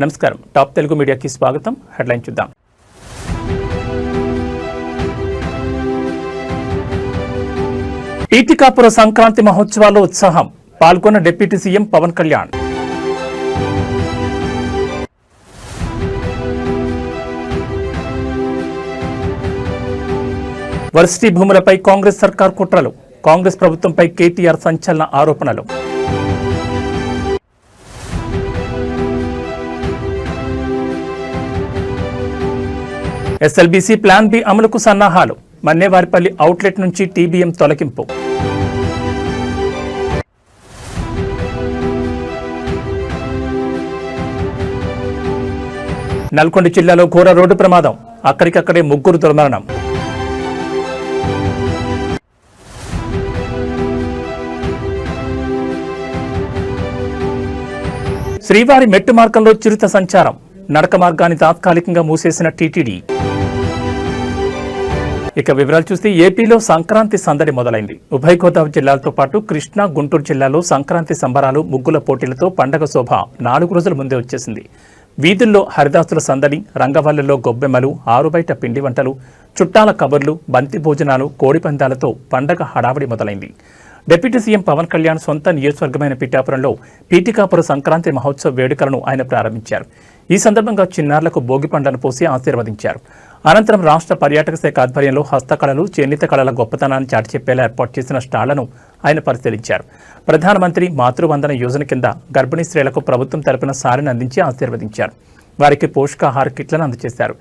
నమస్కారం. టాప్ తెలుగు మీడియాకి స్వాగతం. హెడ్లైన్ చూద్దాం. పీఠికాపుర సంక్రాంతి మహోత్సవాల్లో ఉత్సాహం. పాల్గొన్న deputy CM Pawan Kalyan. Varsity భూములపై కాంగ్రెస్ సర్కార్ కుట్రలు. కాంగ్రెస్ ప్రభుత్వంపై కేటీఆర్ సంచలన ఆరోపణలు. ఎస్ఎల్బీసీ ప్లాన్ బి అమలుకు సన్నాహాలు. మన్నేవారిపల్లి అవుట్లెట్ నుంచి టీబీఎం తొలగింపు. నల్గొండ జిల్లాలో ఘోర రోడ్డు ప్రమాదం. అక్కడికక్కడే ముగ్గురు దుర్మరణం. శ్రీవారి మెట్టు మార్గంలో చిరుత సంచారం. నడక మార్గాన్ని తాత్కాలికంగా మూసేసిన టీటీడీ. ఇక వివరాలు చూస్తే ఏపీలో సంక్రాంతి సందడి మొదలైంది. ఉభయ గోదావరి జిల్లాలతో పాటు కృష్ణా, గుంటూరు జిల్లాలో సంక్రాంతి సంబరాలు, ముగ్గుల పోటీలతో పండగ శోభ 4 రోజుల ముందే వచ్చేసింది. వీధుల్లో హరిదాసుల సందడి, రంగవల్లులో గొబ్బెమ్మలు, ఆరుబయట పిండి వంటలు, చుట్టాల కబుర్లు, బంతి భోజనాలు, కోడిపందాలతో పండగ హడావిడి మొదలైంది. డిప్యూటీ సీఎం పవన్ కళ్యాణ్ సొంత నియోజకవర్గమైన పిఠాపురంలో పీఠికాపుర సంక్రాంతి మహోత్సవ వేడుకలను ఆయన ప్రారంభించారు. ఈ సందర్భంగా చిన్నారులకు భోగి పండ్లను పోసి ఆశీర్వదించారు. అనంతరం రాష్ట్ర పర్యాటక శాఖ ఆధ్వర్యంలో హస్తకళలు, చేనేత కళల గొప్పతనాన్ని చాటి చెప్పేలా ఏర్పాటు చేసిన స్టాళ్లను ఆయన పరిశీలించారు. ప్రధానమంత్రి మాతృవందన యోజన కింద గర్భిణీ స్త్రీలకు ప్రభుత్వం తరపున సారిని అందించి ఆశీర్వదించారు. వారికి పోషకాహార కిట్లను అందజేశారు.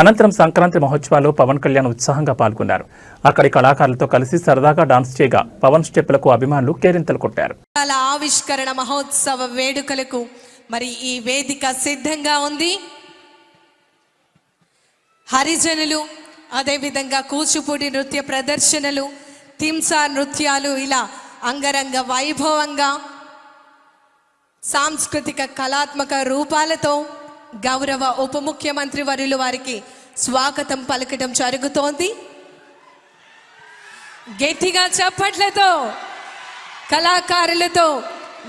అనంతరం సంక్రాంతి మహోత్సవాల్లో పవన్ కళ్యాణ్ ఉత్సాహంగా పాల్గొన్నారు. అక్కడి కళాకారులతో కలిసి సరదాగా డాన్స్ చేయగా పవన్ స్టెప్పులకు అభిమానులు కేరింతలు కొట్టారు. ఆవిష్కరణ మహోత్సవ వేడుకలకు మరి ఈ వేదిక సిద్ధంగా ఉంది. హరిజనులు, అదేవిధంగా కూచిపూడి నృత్య ప్రదర్శనలు, తింసా నృత్యాలు, ఇలా అంగరంగ వైభవంగా సాంస్కృతిక కళాత్మక రూపాలతో గౌరవ ఉప ముఖ్యమంత్రి వర్యులు వారికి స్వాగతం పలకడం జరుగుతోంది. గట్టిగా చప్పట్లతో కళాకారులతో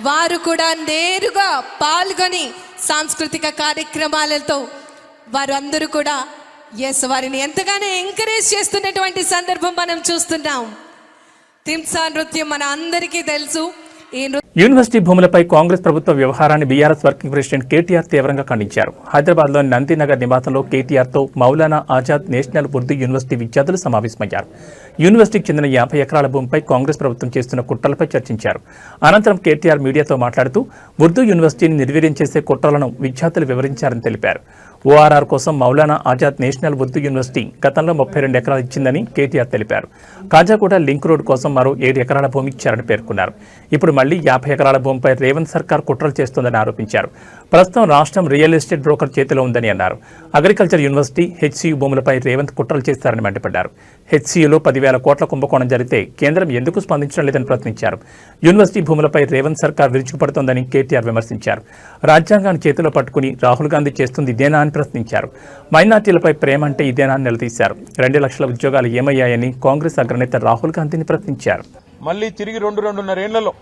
వారు కూడా నేరుగా పాల్గొని సాంస్కృతిక కార్యక్రమాలతో వారు అందరూ కూడా వారిని ఎంతగానో ఎంకరేజ్ చేస్తున్నటువంటి సందర్భం మనం చూస్తున్నాం. తింసా నృత్యం మన అందరికీ తెలుసు. యూనివర్సిటీ భూములపై కాంగ్రెస్ ప్రభుత్వ వ్యవహారాన్ని బీఆర్ఎస్ వర్కింగ్ ప్రెసిడెంట్ కేటీఆర్ తీవ్రంగా ఖండించారు. హైదరాబాద్లోని నందినగర్ నివాసంలో కేటీఆర్తో మౌలానా ఆజాద్ నేషనల్ ఉర్దూ యూనివర్సిటీ విద్యార్థులు సమావేశమయ్యారు. యూనివర్సిటీకి చెందిన 50 ఎకరాల భూమిపై కాంగ్రెస్ ప్రభుత్వం చేస్తున్న కుట్రలపై చర్చించారు. అనంతరం కేటీఆర్ మీడియాతో మాట్లాడుతూ ఉర్దూ యూనివర్సిటీని నిర్వీర్యం చేసే కుట్రలను విద్యార్థులు వివరించారని తెలిపారు. ఓఆర్ఆర్ కోసం మౌలానా ఆజాద్ నేషనల్ ఉర్దూ యూనివర్సిటీ గతంలో 32 ఎకరాలు ఇచ్చిందని కేటీఆర్ తెలిపారు. కాజాగూడ లింక్ రోడ్ కోసం మరో 7 ఎకరాల భూమి ఇచ్చారని పేర్కొన్నారు. ఇప్పుడు మళ్లీ 50 ఎకరాల భూమిపై రేవంత్ సర్కార్ కుట్రలు చేస్తోందని ఆరోపించారు. ప్రస్తుతం రాష్ట్రం రియల్ ఎస్టేట్ బ్రోకర్ చేతిలో ఉందని అన్నారు. అగ్రికల్చర్ యూనివర్సిటీ, హెచ్సియు భూములపై రేవంత్ కుట్రలు చేస్తారని మండిపడ్డారు. హెచ్సియులో 10,000 కోట్ల కుంభకోణం జరిగితే కేంద్రం ఎందుకు స్పందించడం లేదని ప్రశ్నించారు. యూనివర్సిటీ భూములపై రేవంత్ సర్కార్ విరుచుకుపడుతోందని కేటీఆర్ విమర్శించారు. రాజ్యాంగాన్ని చేతిలో పట్టుకుని రాహుల్ గాంధీ చేస్తుంది ఇదేనా అని ప్రశ్నించారు. మైనార్టీలపై ప్రేమ అంటే ఇదేనా అని నిలదీశారు. 2 లక్షల ఉద్యోగాలు ఏమయ్యాయని కాంగ్రెస్ అగ్రనేత రాహుల్ గాంధీని ప్రశ్నించారు. మళ్ళీ తిరిగి 2-2.5 ఏళ్లలో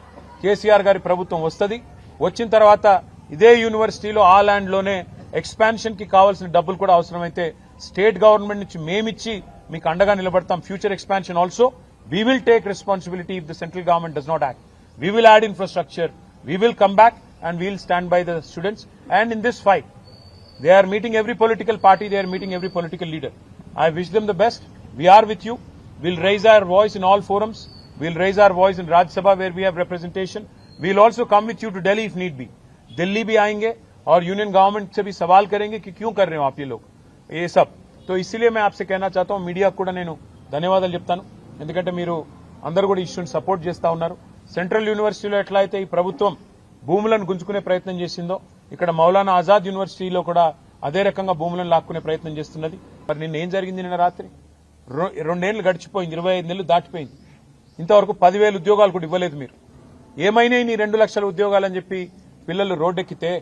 కేసీఆర్ గారి ప్రభుత్వం వస్తుంది. వచ్చిన తర్వాత ఇదే యూనివర్సిటీలో ఆ ల్యాండ్ లోనే ఎక్స్పాన్షన్ కి కావాల్సిన డబ్బులు కూడా అవసరమైతే స్టేట్ గవర్నమెంట్ నుంచి మేమిచ్చి మీకు అండగా నిలబడతాం. Future expansion also we will take responsibility if the central government does not act. We will add infrastructure, we will come back and we will stand by the students. And in this fight they are meeting every political party, they are meeting every political leader. I wish them the best. We are with you. We'll raise our voice in all forums. We'll raise our voice in Rajya Sabha where we have representation. We'll also come with you to Delhi if need be. Delhi भी आएंगे और union government से भी सवाल करेंगे कि क्यों कर रहे हो आप ये लोग ये सब. तो इसलिए मैं आपसे कहना चाहता हूं, మీడియా కూడా నేను ధన్యవాదాలు చెప్తాను. ఎందుకంటే మీరు అందరూ కూడా ఇష్యూని సపోర్ట్ చేస్తా ఉన్నారు. సెంట్రల్ యూనివర్సిటీలో ఎట్లా అయితే ఈ ప్రభుత్వం భూములను గుంజుకునే ప్రయత్నం చేసిందో ఇక్కడ మౌలానా ఆజాద్ యూనివర్సిటీలో కూడా అదే రకంగా భూములను లాక్కునే ప్రయత్నం చేస్తున్నది. మరి నిన్న ఏం జరిగింది? నిన్న రాత్రి 2 ఏళ్లు గడిచిపోయింది, 25 నెలలు దాటిపోయింది. ఇంతవరకు 10,000 ఉద్యోగాలు కూడా ఇవ్వలేదు మీరు. ఏమైనాయి నీ 2 లక్షల ఉద్యోగాలని చెప్పి పిల్లలు రోడ్డెక్కితే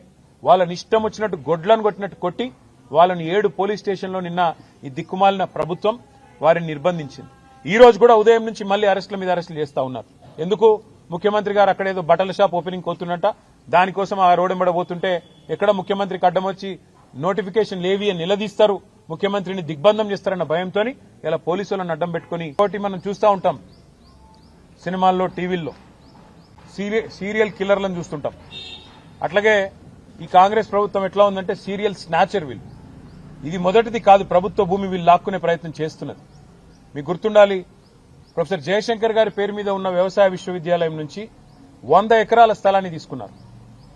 వాళ్ళని ఇష్టం వచ్చినట్టు గొడ్లను కొట్టినట్టు కొట్టి వాళ్ళని 7 పోలీస్ స్టేషన్లో నిన్న ఈ దిక్కుమాలిన ప్రభుత్వం వారిని నిర్బంధించింది. ఈ రోజు కూడా ఉదయం నుంచి మళ్లీ అరెస్టుల మీద అరెస్టులు చేస్తా ఉన్నారు. ఎందుకు? ముఖ్యమంత్రి గారు అక్కడేదో బట్టల షాప్ ఓపెనింగ్ కోతున్నట్ట దానికోసం ఆ రోడ్ పోతుంటే ఎక్కడ ముఖ్యమంత్రికి అడ్డం వచ్చి నోటిఫికేషన్ లేవి అని నిలదీస్తారు, ముఖ్యమంత్రిని దిగ్బంధం చేస్తారన్న భయంతో ఇలా పోలీసులను అడ్డం పెట్టుకుని ఒకటి మనం చూస్తూ ఉంటాం సినిమాల్లో, టీవీల్లో సీరియల్ కిల్లర్లను చూస్తుంటాం. అట్లాగే ఈ కాంగ్రెస్ ప్రభుత్వం ఎట్లా ఉందంటే సీరియల్ స్నాచర్ వీళ్ళు. ఇది మొదటిది కాదు, ప్రభుత్వ భూమి వీళ్ళు లాక్కునే ప్రయత్నం చేస్తున్నది. మీకు గుర్తుండాలి, ప్రొఫెసర్ జయశంకర్ గారి పేరు మీద ఉన్న వ్యవసాయ విశ్వవిద్యాలయం నుంచి 100 ఎకరాల స్థలాన్ని తీసుకున్నారు.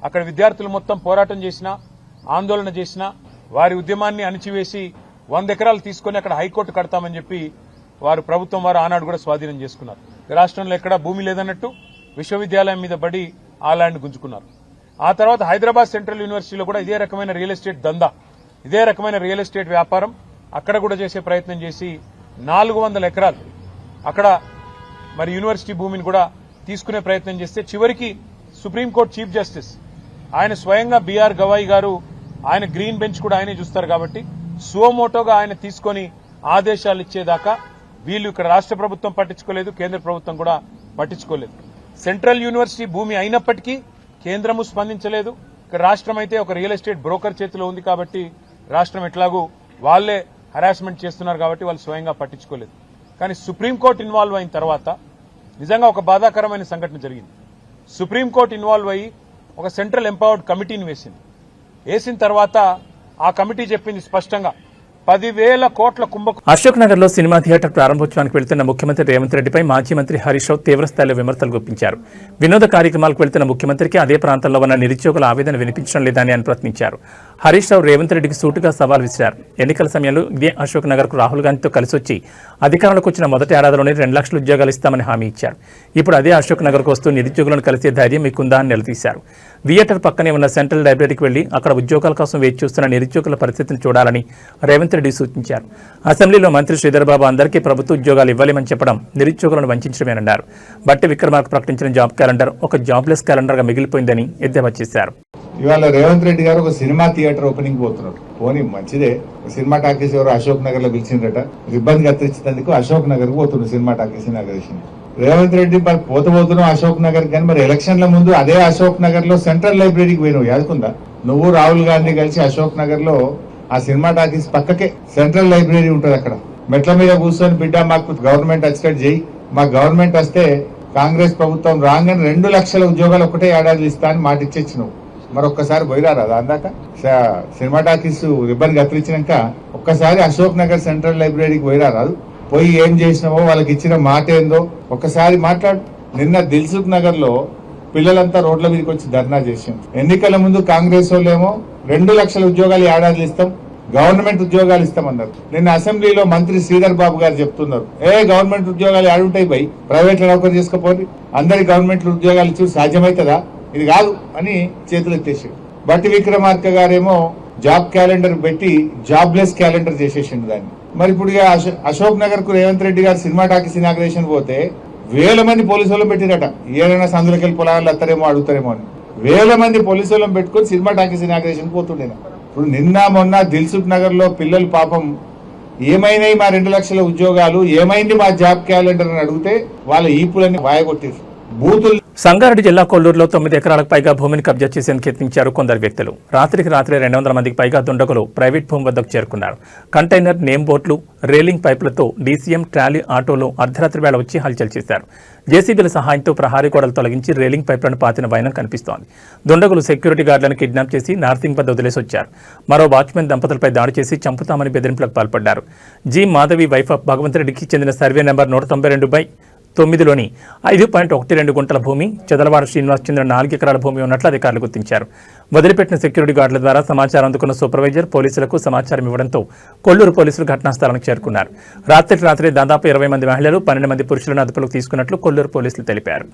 అక్కడ విద్యార్థులు మొత్తం పోరాటం చేసినా, ఆందోళన చేసినా వారి ఉద్యమాన్ని అణిచివేసి 100 ఎకరాలు తీసుకుని అక్కడ హైకోర్టు కడతామని చెప్పి ప్రభుత్వం వారు ఆనాడు కూడా స్వాధీనం చేసుకున్నారు. రాష్ట్రంలో ఎక్కడా భూమి లేదన్నట్టు విశ్వవిద్యాలయం మీద పడి ఆ ల్యాండ్ గుంజుకున్నారు. ఆ తర్వాత హైదరాబాద్ సెంట్రల్ యూనివర్సిటీలో కూడా ఇదే రకమైన రియల్ ఎస్టేట్ దందా, ఇదే రకమైన రియల్ ఎస్టేట్ వ్యాపారం అక్కడ కూడా చేసే ప్రయత్నం చేసి 400 ఎకరాలు అక్కడ మరి యూనివర్సిటీ భూమిని కూడా తీసుకునే ప్రయత్నం చేస్తే చివరికి సుప్రీంకోర్టు చీఫ్ జస్టిస్ ఆయన స్వయంగా బిఆర్ గవాయి గారు, ఆయన గ్రీన్ బెంచ్ కూడా ఆయనే చూస్తారు కాబట్టి సువమోటోగా ఆయన తీసుకొని ఆదేశాలు ఇచ్చేదాకా వీళ్ళు ఇక్కడ రాష్ట్ర ప్రభుత్వం పట్టించుకోలేదు, కేంద్ర ప్రభుత్వం కూడా పట్టించుకోలేదు. సెంట్రల్ యూనివర్సిటీ భూమి అయినప్పటికీ కేంద్రము స్పందించలేదు. ఇక్కడ రాష్ట్రం అయితే ఒక రియల్ ఎస్టేట్ బ్రోకర్ చేతిలో ఉంది కాబట్టి రాష్ట్రం ఎట్లాగూ వాళ్లే హరాస్మెంట్ చేస్తున్నారు కాబట్టి వాళ్ళు స్వయంగా పట్టించుకోలేదు. కానీ సుప్రీంకోర్టు ఇన్వాల్వ్ అయిన తర్వాత నిజంగా ఒక బాధాకరమైన సంఘటన జరిగింది. సుప్రీంకోర్టు ఇన్వాల్వ్ అయ్యి ఒక సెంట్రల్ ఎంపవర్డ్ కమిటీని వేసిన తర్వాత ఆ కమిటీ చెప్పింది స్పష్టంగా 10,000 కోట్ల కుంభకోణం. అశోక్ నగర్ లో సినిమా థియేటర్ ప్రారంభోత్సవానికి వెళ్తున్న ముఖ్యమంత్రి రేవంత్ రెడ్డిపై మాజీ మంత్రి హరీష్ రావు తీవ్రస్థాయిలో విమర్శలు గుప్పించారు. వినోద కార్యక్రమాలకు వెళ్తున్న ముఖ్యమంత్రికి అదే ప్రాంతంలో ఉన్న నిరుద్యోగుల ఆవేదన వినిపించడం లేదని ఆయన ప్రశ్నించారు. హరీష్ రావు రేవంత్ రెడ్డికి సూటుగా సవాల్ విసిరారు. ఎన్నికల సమయంలో ఇదే అశోక్ నగర్ కు రాహుల్ గాంధీతో కలిసి వచ్చి అధికారంలోకి వచ్చిన మొదటి ఏడాదిలోనే 2 లక్షల ఉద్యోగాలు ఇస్తామని హామీ ఇచ్చారు. ఇప్పుడు అదే అశోక్ నగర్ కు వస్తూ నిరుద్యోగులను కలిసే ధైర్యం మీకుందా అని నిలదీశారు. థియేటర్ పక్కనే ఉన్న సెంట్రల్ లైబ్రరీకి వెళ్లి అక్కడ ఉద్యోగాల కోసం వేచి చూస్తున్న నిరుద్యోగుల పరిస్థితిని చూడాలని రేవంత్ రెడ్డి సూచించారు. అసెంబ్లీలో మంత్రి శ్రీధర్ బాబు అందరికీ ప్రభుత్వ ఉద్యోగాలు ఇవ్వలేమని చెప్పడం నిరుద్యోగులను వంచడమేనన్నారు. బట్టి విక్రమార్క ప్రకటించిన జాబ్ క్యాలెండర్ ఒక జాబ్లెస్ క్యాలెండర్ గా మిగిలిపోయిందని ఎద్దేవా చేశారు. ఇవాళ రేవంత్ రెడ్డి గారు ఒక సినిమా థియేటర్ ఓపెనింగ్ పోతున్నారు. పోనీ మంచిదే, సినిమా టాకీస్ ఎవరు అశోక్ నగర్ లో పిలిచిందట, ఇబ్బంది కత్తిరించినందుకు అశోక్ నగర్ కు పోతున్నారు cinema talkies inauguration. Revanth Reddy మరి పోతున్నావు అశోక్ నగర్ కానీ మరి ఎలక్షన్ల ముందు అదే అశోక్ నగర్ లో సెంట్రల్ లైబ్రరీకి పోయినావు, యాదుకుందా? నువ్వు రాహుల్ గాంధీ కలిసి అశోక్ నగర్ లో ఆ సినిమా టాకీస్ పక్కకే సెంట్రల్ లైబ్రరీ ఉంటుంది. అక్కడ మెట్ల మీద కూర్చొని బిడ్డ మాకు గవర్నమెంట్ వచ్చేటట్టు చేయి, మా గవర్నమెంట్ వస్తే కాంగ్రెస్ ప్రభుత్వం రాగానే 2 లక్షల ఉద్యోగాలు ఒకటే ఏడాది ఇస్తా అని మాట ఇచ్చేచ్చినావు. మరొక్కసారి పోయిరారా దాందాక సినిమా టాకీస్ రిబ్బన్ కత్తిరించినాక ఒక్కసారి అశోక్ నగర్ సెంట్రల్ లైబ్రరీకి పోయిరారాదు. పోయి ఏం చేసినావో, వాళ్ళకి ఇచ్చిన మాట ఏందో ఒక్కసారి మాట్లాడు. నిన్న దిల్సుఖ్ నగర్ లో పిల్లలంతా రోడ్ల మీదకి వచ్చి ధర్నా చేసాం. ఎన్నికల ముందు కాంగ్రెస్ వాళ్ళేమో 2 లక్షల ఉద్యోగాలు ఏడాది ఇస్తాం, గవర్నమెంట్ ఉద్యోగాలు ఇస్తామన్నారు. నిన్న అసెంబ్లీలో మంత్రి శ్రీధర్ బాబు గారు చెప్తున్నారు, గవర్నమెంట్ ఉద్యోగాలు ఏడుంటాయి బై, ప్రైవేట్ లో నౌకరు చేసుకోపోయి అందరికి గవర్నమెంట్ ఉద్యోగాలు ఇచ్చి సాధ్యమవుతుందా, ఇది కాదు అని చేతులు ఎత్తేసాడు. బట్టి విక్రమార్క గారేమో జాబ్ క్యాలెండర్ పెట్టి జాబ్లెస్ క్యాలెండర్ చేసేసిండు దాన్ని. మరి ఇప్పుడు అశోక్ నగర్ కు రేవంత్ రెడ్డి గారు సినిమా టాకీస్ ఇనాగ్రేషన్ పోతే 1000 మంది పోలీసులను పెట్టిరట. ఏదైనా సందులకెళ్ళి పొలాలు అత్తారేమో అడుగుతారేమో అని 1000 మంది పోలీసులను పెట్టుకుని సినిమా టాకీస్ ఇనాగ్రేషన్ పోతుండేనా. ఇప్పుడు నిన్న మొన్న దిల్సుఖ్ నగర్ లో పిల్లలు పాపం ఏమైనాయి మా 2 లక్షల ఉద్యోగాలు, ఏమైంది మా జాబ్ క్యాలెండర్ అని అడిగితే వాళ్ళ ఈపులన్నీ వాయగొట్టేసి బూతులు. సంగారెడ్డి జిల్లా కొల్లూరులో 9 ఎకరాలకు పైగా భూమిని కబ్జా చేసేందుకు యత్నించారు కొందరు వ్యక్తులు. రాత్రికి రాత్రి 200 మందికి పైగా దుండగులు ప్రైవేట్ భూమి వద్దకు చేరుకున్నారు. కంటైనర్, నేమ్ బోట్లు, రేలింగ్ పైపులతో డీసీఎం, ట్రాలీ, ఆటోలు అర్ధరాత్రి వేళ వచ్చి హల్చల్ చేశారు. జేసీబీల సహాయంతో ప్రహారీ గోడలు తొలగించి రేలింగ్ పైపులను పాతిన వైనం కనిపిస్తోంది. దుండగులు సెక్యూరిటీ గార్డులను కిడ్నాప్ చేసి నార్సింగ్ వద్ద వదిలేసి వచ్చారు. మరో వాచ్మెన్ దంపతులపై దాడి చేసి చంపుతామని బెదిరింపులకు పాల్పడ్డారు. జి మాధవి వైఫ్ ఆఫ్ భగవంతరెడ్డికి చెందిన సర్వే నెంబర్ 192/9లోని 5.12 గుంటల భూమి, చెదలవాడ శ్రీనివాస్ చెందిన 4 ఎకరాల భూమి ఉన్నట్లు అధికారులు గుర్తించారు. వదిలిపెట్టిన సెక్యూరిటీ గార్డుల ద్వారా సమాచారం అందుకున్న సూపర్వైజర్ పోలీసులకు సమాచారం ఇవ్వడంతో కొల్లూరు పోలీసులు ఘటనా స్థలానికి చేరుకున్నారు. రాత్రి దాదాపు 20 మంది మహిళలు, 12 మంది పురుషులను అదుపులోకి తీసుకున్నట్లు కొల్లూరు పోలీసులు తెలిపారు.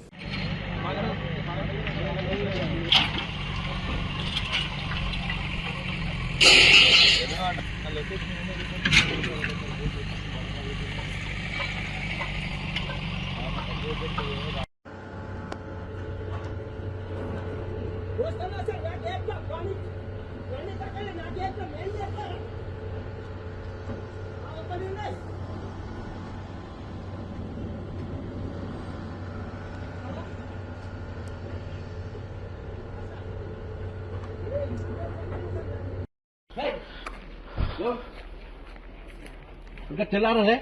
ఇంకా తెల్లారదే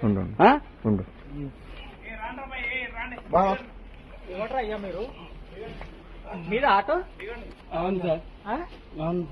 ఉండు అయ్యా మీరు మీద ఆటో అవును సార్ అవును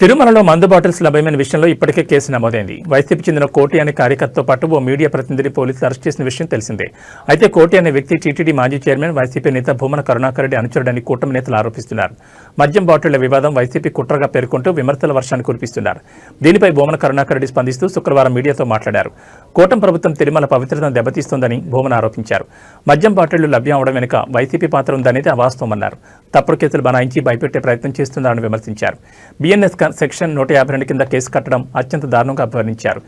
తిరుమలలో మందు బాటిల్స్ లభ్యమైన విషయంలో ఇప్పటికే కేసు నమోదైంది. వైసీపీ చెందిన కోటి అనే కార్యకర్తతో పాటు ఓ మీడియా ప్రతినిధిని పోలీసులు అరెస్ట్ చేసిన విషయం తెలిసిందే. అయితే కోటి అనే వ్యక్తి టీటీడీ మాజీ చైర్మన్ వైసీపీ నేత భూమన కరుణాకర్ రెడ్డి అనుచరుడని కూటమి నేతలు ఆరోపిస్తున్నారు. మద్యం బాటిళ్ల వివాదం వైసీపీ కుట్రగా పేర్కొంటూ విమర్శల వర్షాన్ని కురిపిస్తున్నారు. దీనిపై భూమన కరుణాకర్ రెడ్డి స్పందిస్తూ శుక్రవారం మీడియాతో మాట్లాడారు. కూటమి ప్రభుత్వం తిరుమల పవిత్రతను దెబ్బతీస్తోందని భూమన ఆరోపించారు. మద్యం బాటిళ్లు లభ్యం అవడం వెనుక వైసీపీ పాత్ర ఉందనేది అవాస్తవమన్నారు. తప్పుడు కేసులు బనాయించి భయపెట్టే ప్రయత్నం చేస్తున్నారని విమర్శించారు. బిఎన్ఎస్ సెక్షన్ 152 కింద కేసు కట్టడం అత్యంత దారుణంగా అభివర్ణించారు.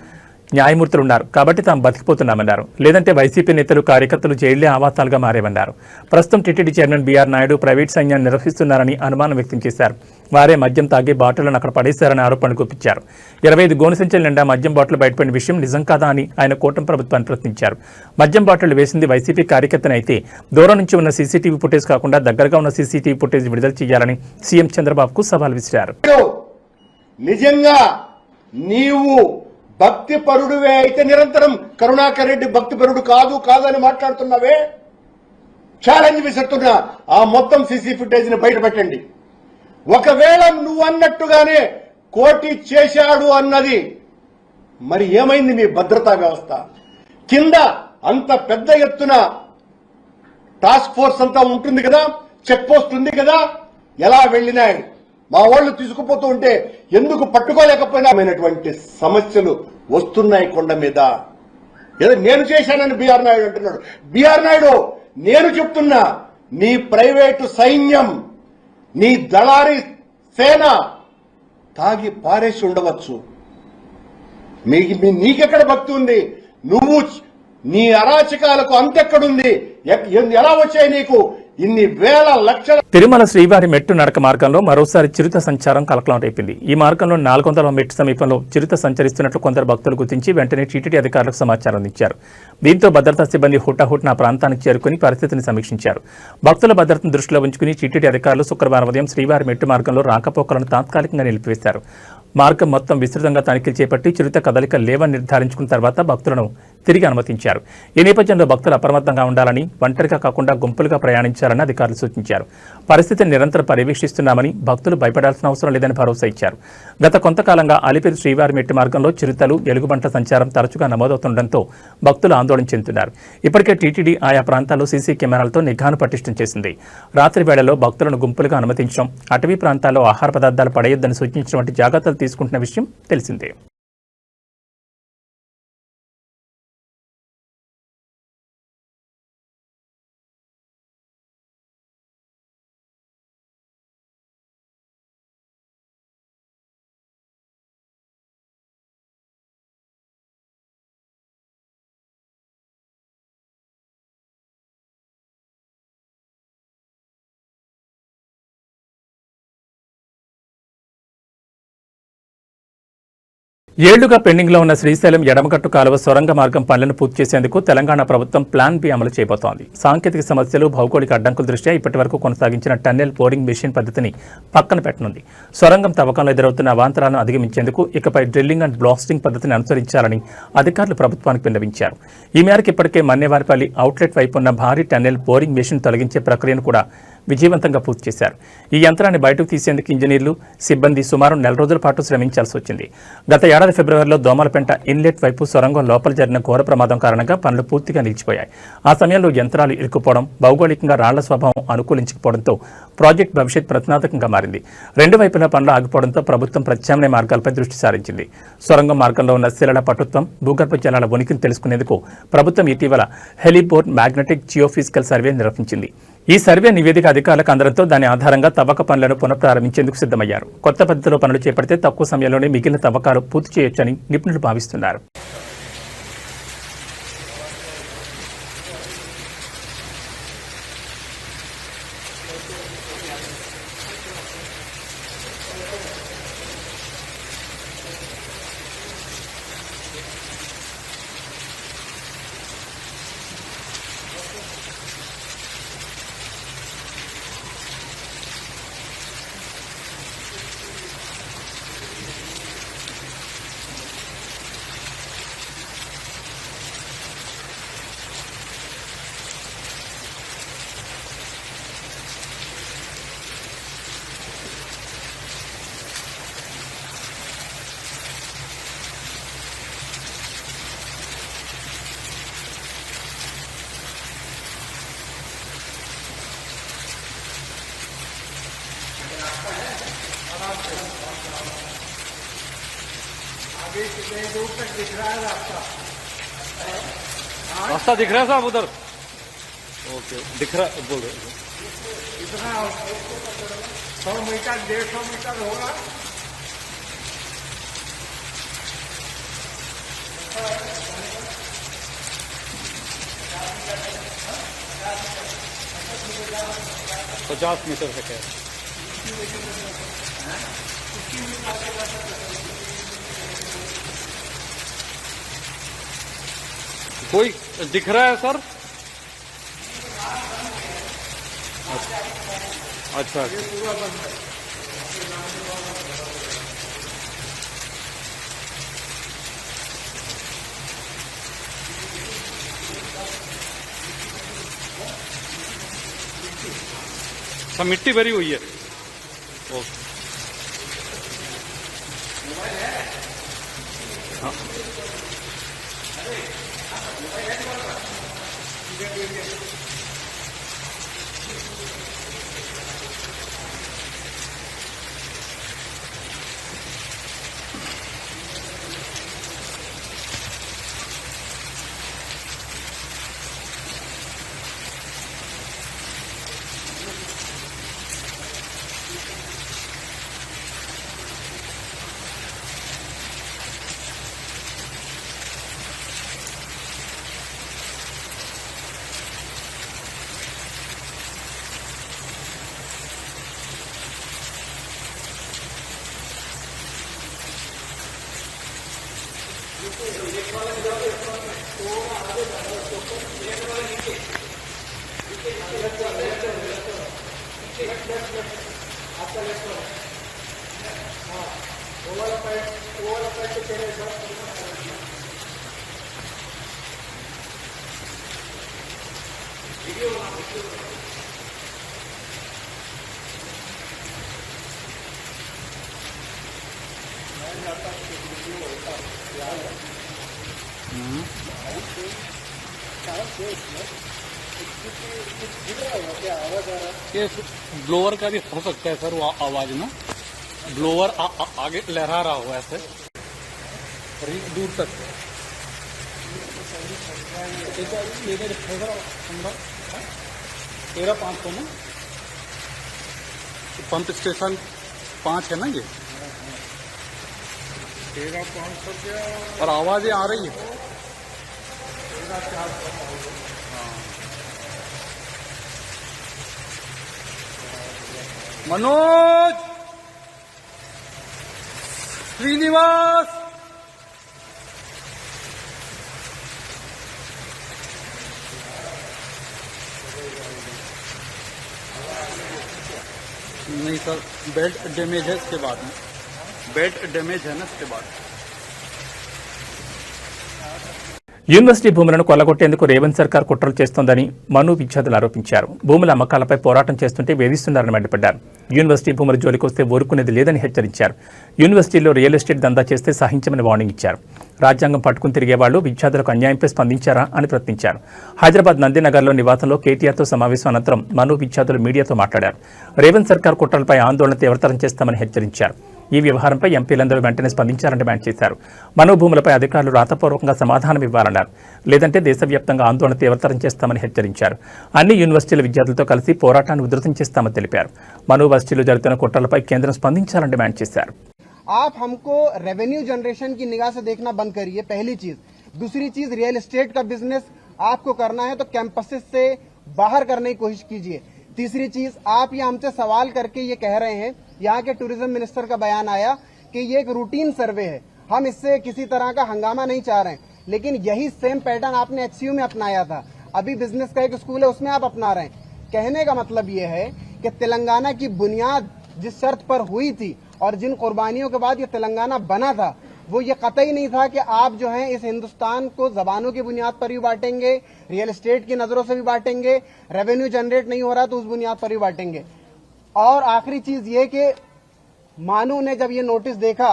న్యాయమూర్తులున్నారు కాబట్టి తాము బతికిపోతున్నామన్నారు. లేదంటే వైసీపీ నేతలు కార్యకర్తలు జైళ్లే ఆవాసాలుగా మారేవన్నారు. ప్రస్తుతం టీటీడీ చైర్మన్ బీఆర్ నాయుడు ప్రైవేట్ సైన్యాన్ని నిర్వహిస్తున్నారని అనుమానం వ్యక్తం చేశారు. వారే మద్యం తాగి బాటిళ్లను అక్కడ పడేశారని ఆరోపణలు గుప్పించారు. 25 గోను సంచుల నిండా మద్యం బాటిల్ బయటపడిన విషయం నిజం కాదా అని ఆయన కూటమి ప్రభుత్వాన్ని ప్రశ్నించారు. మద్యం బాటిళ్లు వేసింది వైసీపీ కార్యకర్తనైతే దూరం నుంచి ఉన్న సీసీటీవీ ఫుటేజ్ కాకుండా దగ్గరగా ఉన్న సీసీటీవీ ఫుటేజ్ విడుదల చేయాలని సీఎం చంద్రబాబుకు సవాల్ విసిరారు. నిజంగా నీవు భక్తి పరుడువే అయితే నిరంతరం కరుణాకర్ రెడ్డి భక్తి పరుడు కాదని మాట్లాడుతున్నావే, ఛాలెంజ్ విసురుతున్నా. ఆ మొత్తం సీసీ ఫుటేజ్ ని బయట పెట్టండి. ఒకవేళ నువ్వు అన్నట్టుగానే కోటి చేశాడు అన్నది మరి ఏమైంది మీ భద్రతా వ్యవస్థ? కింద అంత పెద్ద ఎత్తున టాస్క్ ఫోర్స్ అంతా ఉంటుంది కదా, చెక్ పోస్ట్ ఉంది కదా, ఎలా వెళ్ళినాయి? మా వాళ్ళు తీసుకుపోతూ ఉంటే ఎందుకు పట్టుకోలేకపోయినామైనటువంటి సమస్యలు వస్తున్నాయి కొండ మీద. ఏదో నేను చేశానని బీఆర్ నాయుడు అంటున్నాడు. బీఆర్ నాయుడు, నేను చెప్తున్నా, నీ ప్రైవేటు సైన్యం, నీ దళారీ సేన తాగి పారేసి ఉండవచ్చు. నీకెక్కడ భక్తి ఉంది? నువ్వు నీ అరాచకాలకు అంతెక్కడుంది? ఎలా వచ్చాయి నీకు ఇన్ని వేల లక్షల? తిరుమల శ్రీవారి మెట్టు నడక మార్గంలో మరోసారి చిరుత సంచారం కలకలం రేపింది. ఈ మార్గంలో 400 మెట్టు సమీపంలో చిరుత సంచరిస్తున్నట్లు కొందరు భక్తులు గుర్తించి వెంటనే టీటీడీ అధికారులకు సమాచారం అందించారు. దీంతో భద్రతా సిబ్బంది హుటాహుటిన ప్రాంతానికి చేరుకుని పరిస్థితిని సమీక్షించారు. భక్తుల భద్రతను దృష్టిలో ఉంచుకుని టీటీడీ అధికారులు శుక్రవారం ఉదయం శ్రీవారి మెట్టు మార్గంలో రాకపోకలను తాత్కాలికంగా నిలిపివేశారు. మార్గం మొత్తం విస్తృతంగా తనిఖీలు చేపట్టి చిరుత కదలిక లేవని నిర్ధారించుకున్న తర్వాత భక్తులను తిరిగి అనుమతించారు. ఈ నేపథ్యంలో భక్తులు అప్రమత్తంగా ఉండాలని, ఒంటరిగా కాకుండా గుంపులుగా ప్రయాణించాలని అధికారులు సూచించారు. పరిస్థితిని నిరంతరం పర్యవేక్షిస్తున్నామని, భక్తులు భయపడాల్సిన అవసరం లేదని భరోసా ఇచ్చారు. గత కొంతకాలంగా అలిపిరి శ్రీవారి మెట్టు మార్గంలో చిరుతలు, ఎలుగుబంట్ల సంచారం తరచుగా నమోదవుతుండటంతో భక్తులు ఆందోళన చెందుతున్నారు. ఇప్పటికే టీటీడీ ఆయా ప్రాంతాల్లో సీసీ కెమెరాలతో నిఘాను పటిష్టం చేసింది. రాత్రి వేళల్లో భక్తులను గుంపులుగా అనుమతించడం, అటవీ ప్రాంతాల్లో ఆహార పదార్థాలు పడేయొద్దని సూచించడం వంటి జాగ్రత్తలు తీసుకుంటున్న విషయం తెలిసిందే. ఏళ్లుగా పెండింగ్లో ఉన్న శ్రీశైలం ఎడమగట్టు కాలువ సొరంగ మార్గం పనులను పూర్తి చేసేందుకు తెలంగాణ ప్రభుత్వం ప్లాన్ బి అమలు చేయబోతోంది. సాంకేతిక సమస్యలు, భౌగోళిక అడ్డంకుల దృష్ట్యా ఇప్పటి వరకు కొనసాగించిన టన్నెల్ బోరింగ్ మెషిన్ పద్ధతిని పక్కన పెట్టనుంది. సొరంగం తవ్వకంలో ఎదురవుతున్న అవాంతరాలను అధిగమించేందుకు ఇకపై డ్రిల్లింగ్ అండ్ బ్లాస్టింగ్ పద్ధతిని అనుసరించాలని అధికారులు ప్రభుత్వానికి విన్నవించారు. ఈ మేరకు ఇప్పటికే మన్నేవారిపల్లి అవుట్లెట్ వైపు ఉన్న భారీ టన్నెల్ బోరింగ్ మెషిన్ తొలగించే ప్రక్రియను కూడా విజయవంతంగా పూర్తి చేశారు. ఈ యంత్రాన్ని బయటకు తీసేందుకు ఇంజనీర్లు, సిబ్బంది సుమారు 4 రోజుల పాటు శ్రమించాల్సి వచ్చింది. గత ఏడాది ఫిబ్రవరిలో దోమలపెంట ఇన్లెట్ వైపు సొరంగం లోపల జరిగిన ఘోర ప్రమాదం కారణంగా పనులు పూర్తిగా నిలిచిపోయాయి. ఆ సమయంలో యంత్రాలు ఇరుక్కుపోవడం, భౌగోళికంగా రాళ్ల స్వభావం అనుకూలించకపోవడంతో ప్రాజెక్టు భవిష్యత్ ప్రతినాదకంగా మారింది. 2 వైపులా పనులు ఆగిపోవడంతో ప్రభుత్వం ప్రత్యామ్నాయ మార్గాలపై దృష్టి సారించింది. సొరంగం మార్గంలో ఉన్న శిలల పటుత్వం, భూగర్భ జలాల ఉనికిని తెలుసుకునేందుకు ప్రభుత్వం ఇటీవల హెలిబోర్న్ మ్యాగ్నెటిక్ జియోఫిజికల్ సర్వే నిర్వహించింది. ఈ సర్వే నివేదిక అధికారులకు అందడంతో దాని ఆధారంగా తవ్వక పనులను పునఃప్రారంభించేందుకు సిద్ధమయ్యారు. కొత్త పద్ధతిలో పనులు చేపడితే తక్కువ సమయంలోనే మిగిలిన తవ్వకాలు పూర్తి చేయొచ్చని నిపుణులు భావిస్తున్నారు. रास्ता दिख रहा है साहब उधर? ओके, दिख रहा, बोल रहे 100 मीटर 150 मीटर होगा। पचास मीटर तक है। कोई दिख रहा है सर? अच्छा, सब मिट्टी भरी हुई है। ओके, हाँ। ये ब्लोअर का भी हो सकता है सर, वो आवाज ना ब्लोअर आगे लहरा रहा हो ऐसे दूर तक। 13,500 ना पंप स्टेशन 5 है ना ये। 13,500 और आवाजें आ रही है। मनोज, श्रीनिवास, नहीं सर, बेल्ट डैमेज है इसके बाद में, बेल्ट डैमेज है ना इसके बाद। యూనివర్సిటీ భూములను కొల్లగొట్టేందుకు రేవంత్ సర్కార్ కుట్రలు చేస్తోందని మను విద్యార్థులు ఆరోపించారు. భూముల అమ్మకాలపై పోరాటం చేస్తుంటే వేధిస్తున్నారని మండిపడ్డారు. యూనివర్సిటీ భూముల జోలికొస్తే ఊరుకునేది లేదని హెచ్చరించారు. యూనివర్సిటీలో రియల్ ఎస్టేట్ దందా చేస్తే సహించమని వార్నింగ్ ఇచ్చారు. రాజ్యాంగం పట్టుకుని తిరిగే వాళ్లు విద్యార్థులకు అన్యాయంపై స్పందించారా అని ప్రశ్నించారు. హైదరాబాద్ నందినగర్లో నివాసంలో కేటీఆర్తో సమావేశం అనంతరం మను విద్యార్థులు మీడియాతో మాట్లాడారు. రేవంత్ సర్కార్ కుట్రలపై ఆందోళన తీవ్రతరం చేస్తామని హెచ్చరించారు. ఈ వ్యవహారంపై ఎంపీలందరూ వెంటనే స్పందించాలని డిమాండ్ చేశారు. మను భూములపై అధికారులు రాతపూర్వకంగా సమాధానం ఇవ్వాలన్నారు. లేదంటే దేశవ్యాప్తంగా ఆందోళన తీవ్రతరం చేస్తామని హెచ్చరించారు. అన్ని యూనివర్సిటీల విద్యార్థులతో కలిసి పోరాటాన్ని ఉధృతం చేస్తామని తెలిపారు. మను వర్సిటీలో జరుగుతున్న కుట్రలపై కేంద్రం స్పందించాలని డిమాండ్ చేశారు. आप हमको रेवेन्यू जनरेशन की निगाह से देखना बंद करिए, पहली चीज। दूसरी चीज, रियल एस्टेट का बिजनेस आपको करना है तो कैंपसेस से बाहर करने की कोशिश कीजिए। तीसरी चीज, आप ये हमसे सवाल करके ये कह रहे हैं, यहाँ के टूरिज्म मिनिस्टर का बयान आया कि ये एक रूटीन सर्वे है, हम इससे किसी तरह का हंगामा नहीं चाह रहे हैं, लेकिन यही सेम पैटर्न आपने एचसीयू में अपनाया था। अभी बिजनेस का एक स्कूल है, उसमें आप अपना रहे हैं। कहने का मतलब ये है कि तेलंगाना की बुनियाद जिस शर्त पर हुई थी और जिन कुर्बानियों के बाद ये तेलंगाना बना था, वो ये कतई नहीं था कि आप जो हैं इस हिंदुस्तान को जबानों की बुनियाद पर भी बांटेंगे, रियल एस्टेट की नजरों से भी बांटेंगे, रेवेन्यू जनरेट नहीं हो रहा तो उस बुनियाद पर भी बांटेंगे। और आखिरी चीज ये कि मानू ने जब ये नोटिस देखा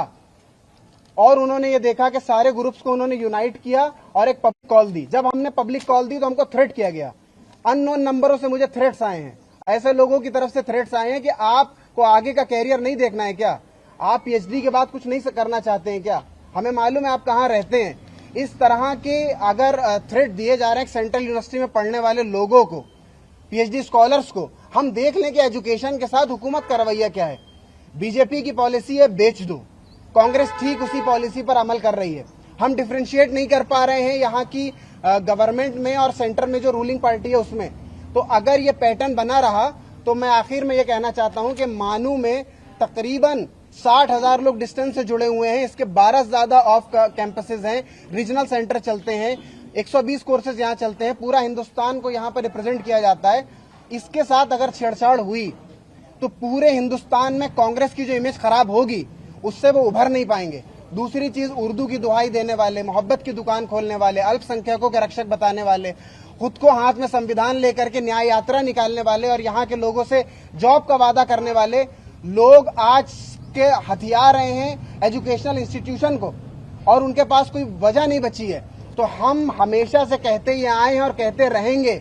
और उन्होंने ये देखा कि सारे ग्रुप्स को उन्होंने यूनाइट किया और एक पब्लिक कॉल दी। जब हमने पब्लिक कॉल दी तो हमको थ्रेट किया गया, अननोन नंबरों से मुझे थ्रेट्स आए हैं, ऐसे लोगों की तरफ से थ्रेट्स आए हैं कि आप आपको आगे का कैरियर नहीं देखना है क्या? आप पीएचडी के बाद कुछ नहीं करना चाहते हैं क्या? हमें मालूम है आप कहाँ रहते हैं। इस तरह के अगर थ्रेट दिए जा रहे हैं सेंट्रल यूनिवर्सिटी में पढ़ने वाले लोगों को, पीएचडी स्कॉलर्स को, हम देख लें कि एजुकेशन के साथ हुकूमत का रवैया क्या है। बीजेपी की पॉलिसी है बेच दो, कांग्रेस ठीक उसी पॉलिसी पर अमल कर रही है। हम डिफरेंशिएट नहीं कर पा रहे हैं यहाँ की गवर्नमेंट में और सेंटर में जो रूलिंग पार्टी है उसमें। तो अगर ये पैटर्न बना रहा तो मैं आखिर में ये कहना चाहता हूं कि मानू में तकरीबन 60,000 लोग डिस्टेंस से जुड़े हुए हैं। इसके 12 से ज्यादा ऑफ कैंपसेस हैं, रीजनल सेंटर चलते हैं, 120 कोर्सेज यहाँ चलते हैं, पूरा हिंदुस्तान को यहाँ पर रिप्रेजेंट किया जाता है। इसके साथ अगर छेड़छाड़ हुई तो पूरे हिंदुस्तान में कांग्रेस की जो इमेज खराब होगी उससे वो उभर नहीं पाएंगे। दूसरी चीज, उर्दू की दुहाई देने वाले, मोहब्बत की दुकान खोलने वाले, अल्पसंख्यकों के रक्षक बताने वाले, खुद को हाथ में संविधान लेकर के न्याय यात्रा निकालने वाले और यहाँ के लोगों से जॉब का वादा करने वाले लोग आज के हथियार रहे हैं एजुकेशनल इंस्टीट्यूशन को, और उनके पास कोई वजह नहीं बची है। तो हम हमेशा से कहते ही आए हैं और कहते रहेंगे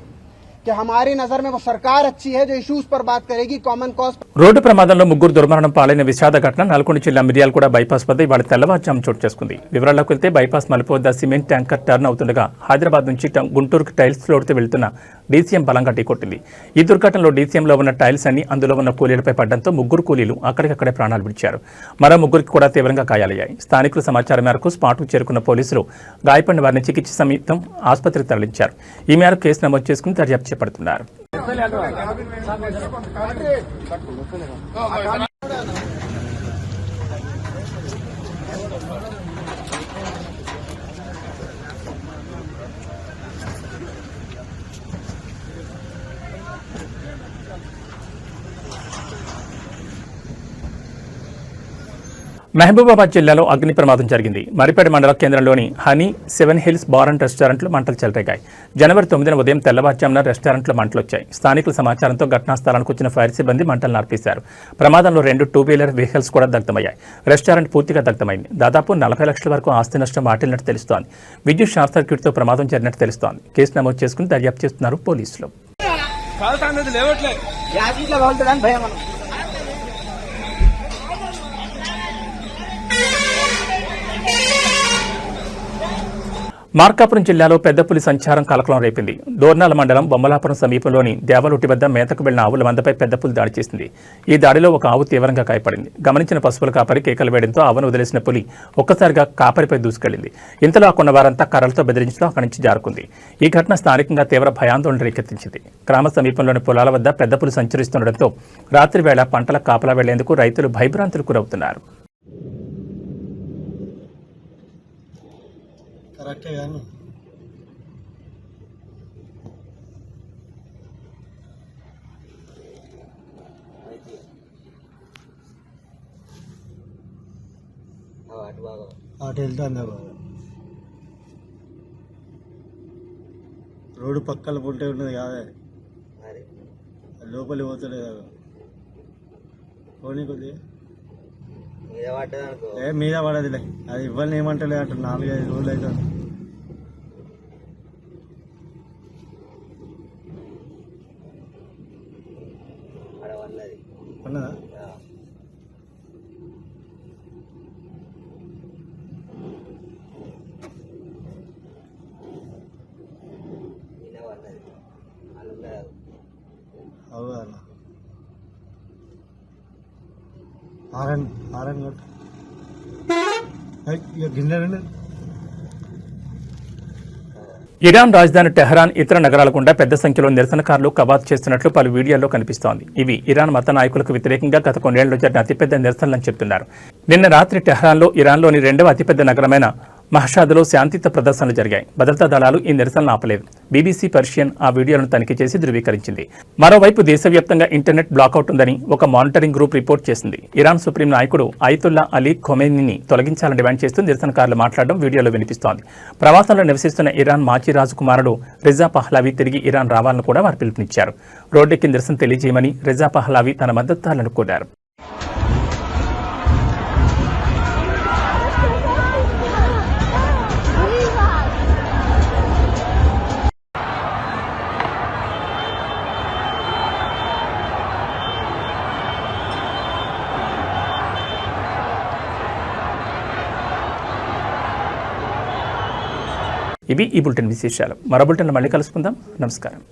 कि हमारी नजर में वो सरकार अच्छी है जो इश्यूज पर बात करेगी, కామన్ కాజ్। రోడ్డు ప్రమాదంలో ముగ్గురు దుర్మరణం పాలైన విషాద ఘటన నల్గొండ జిల్లా మిర్యాలగూడ బైపాస్ వద్ద ఇవాళ తెల్లవారుజాము చోటు చేసుకుంది. వివరాల్లోకి వెళ్తే బైపాస్ మలుపు వద్ద సిమెంట్ ట్యాంకర్ టర్న్ అవుతుండగా హైదరాబాద్ నుంచి గుంటూరుకు టైల్స్ లోడ్తో వెళ్తున్న డీసీఎం బలంగా ఢీకొట్టింది. ఈ దుర్ఘటనలో డీసీఎంలో ఉన్న టైల్స్ అన్ని అందులో ఉన్న కూలీలపై పడడంతో ముగ్గురు కూలీలు అక్కడికక్కడే ప్రాణాలు విడిచారు. మరో ముగ్గురికి కూడా తీవ్రంగా గాయాలయ్యాయి. స్థానికుల సమాచారం మేరకు స్పాట్కు చేరుకున్న పోలీసులు గాయపడిన వారిని చికిత్స నిమిత్తం ఆసుపత్రికి తరలించారు. ఈ మేరకు కేసు నమోదు చేసుకుని దర్యాప్తు చేపడుతున్నారు. మహబూబాబాద్ జిల్లాలో అగ్ని ప్రమాదం జరిగింది. మరిపేట మండల కేంద్రంలోని హనీ 7 హిల్స్ బార్ అండ్ రెస్టారెంట్లో మంటలు చెలరేగాయి. జనవరి 9న ఉదయం తెల్లవారుజామున రెస్టారెంట్లో మంటలు వచ్చాయి. స్థానికుల సమాచారంతో ఘటనా స్థలానికి వచ్చిన ఫైర్ సిబ్బంది మంటలు ఆర్పేశారు. ప్రమాదంలో 2 2-వీలర్ వెహికల్స్ కూడా దగ్ధమయ్యాయి. రెస్టారెంట్ పూర్తిగా దగ్ధమైంది. దాదాపు 40 లక్షల వరకు ఆస్తి నష్టం వాటిల్లినట్టు తెలుస్తోంది. విద్యుత్ షార్ట్ సర్క్యూట్తో ప్రమాదం జరిగినట్టు తెలుస్తోంది. కేసు నమోదు చేసుకుని దర్యాప్తు చేస్తున్నారు పోలీసులు. మార్కాపురం జిల్లాలో పెద్ద పులి సంచారం కలకలం రేపింది. దోర్నాల మండలం బొమ్మలాపురం సమీపంలోని దేవలొట్టి వద్ద మేతకు వెళ్లిన ఆవుల మందపై పెద్ద పులి దాడి చేసింది. ఈ దాడిలో ఒక ఆవు తీవ్రంగా గాయపడింది. గమనించిన పశువుల కాపరి కేకలు వేయడంతో ఆవును వదిలేసిన పులి ఒక్కసారిగా కాపరిపై దూసుకెళ్లింది. ఇంతలో అక్కడున్న వారంతా కర్రలతో బెదిరించడం అక్కడి నుంచి జారుకుంది. ఈ ఘటన స్థానికంగా తీవ్ర భయాందోళన రేకెత్తించింది. గ్రామ సమీపంలోని పొలాల వద్ద పెద్ద పులి సంచరిస్తుండటంతో రాత్రి వేళ పంటల కాపలా వెళ్లేందుకు రైతులు భయభ్రాంతులకు గురవుతున్నారు. అటు వెళ్తాను రోడ్డు పక్కల పుంటే ఉన్నది కాదే, లోపలి పోతలేదు. పోనీ కొద్దిగా మీద పడదులే, అది ఇవ్వాలని ఏమంటలే అంట. 4-5 రోజులు అవుతుంది. ఉన్నదా? అవునా? ఆరన్ కొట్టు గిన్నె. ఇరాన్ రాజధాని టెహరాన్ ఇతర నగరాల గుండా పెద్ద సంఖ్యలో నిరసనకారులు కవాతు చేస్తున్నట్లు పలు వీడియోల్లో కనిపిస్తోంది. ఇవి ఇరాన్ మత నాయకులకు వ్యతిరేకంగా గత కొన్నేళ్లలో జరిగిన అతిపెద్ద నిరసనలని చెబుతున్నారు. నిన్న రాత్రి టెహరాన్లో ఇరాన్లోని 2వ అతిపెద్ద నగరమైన మహషాద్లో శాంతియుత ప్రదర్శనలు జరిగాయి. భద్రతా దళాలు ఈ నిరసనలు ఆపలేదు. బీబీసీ పర్షియన్ ఆ వీడియోలను తనిఖీ చేసి ధృవీకరించింది. మరోవైపు దేశవ్యాప్తంగా ఇంటర్నెట్ బ్లాకౌట్ ఉందని ఒక మానిటరింగ్ గ్రూప్ రిపోర్ట్ చేసింది. ఇరాన్ సుప్రీం నాయకుడు అయతుల్లా అలీ ఖొమైనీని తొలగించాలని డిమాండ్ చేస్తూ నిరసనకారులు మాట్లాడడం వీడియోలో వినిపిస్తోంది. ప్రవాసంలో నివసిస్తున్న ఇరాన్ మాజీ రాజకుమారుడు రిజా పహ్లావి తిరిగి ఇరాన్ రావాలని కూడా వారు పిలుపునిచ్చారు. రోడ్డెక్కి నిరసన తెలియజేయమని రిజా పహ్లావి తన మద్దతుదారులను కోరారు. ఇవి ఈ బులెటిన్ విశేషాలు. మరో బులెటిన్లో మళ్ళీ కలుసుకుందాం. నమస్కారం.